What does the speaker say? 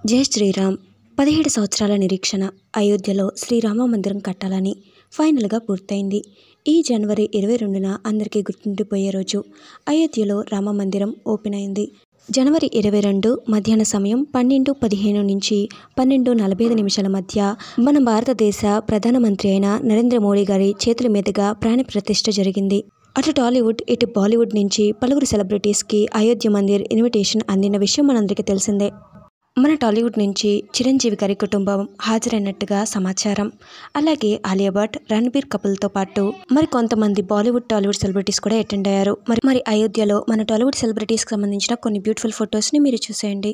జై శ్రీరామ్. 17 సంవత్సరాల నిరీక్షణ. అయోధ్యలో శ్రీరామ మందిరం కట్టాలని ఫైనల్గా పూర్తయింది. ఈ జనవరి 22న అందరికీ గుర్తుండిపోయే రోజు. అయోధ్యలో రామ మందిరం ఓపెన్ అయింది. జనవరి 22 మధ్యాహ్న సమయం 12:15 నుంచి 12:45 మధ్య మన భారతదేశ ప్రధానమంత్రి అయిన నరేంద్ర మోడీ గారి చేతుల మీదుగా ప్రాణ ప్రతిష్ఠ జరిగింది. అటు టాలీవుడ్ ఇటు బాలీవుడ్ నుంచి పలువురు సెలబ్రిటీస్కి అయోధ్య మందిర్ ఇన్విటేషన్ అందిన విషయం మనందరికీ తెలిసిందే. మన టాలీవుడ్ నుంచి చిరంజీవి గారి కుటుంబం హాజరైనట్టుగా సమాచారం. అలాగే ఆలియా భట్, రణబీర్ కపుల్తో పాటు మరి కొంతమంది బాలీవుడ్ టాలీవుడ్ సెలబ్రిటీస్ కూడా అటెండ్ అయ్యారు. మరి అయోధ్యలో మన టాలీవుడ్ సెలబ్రిటీస్కి సంబంధించిన కొన్ని బ్యూటిఫుల్ ఫొటోస్ని మీరు చూసేయండి.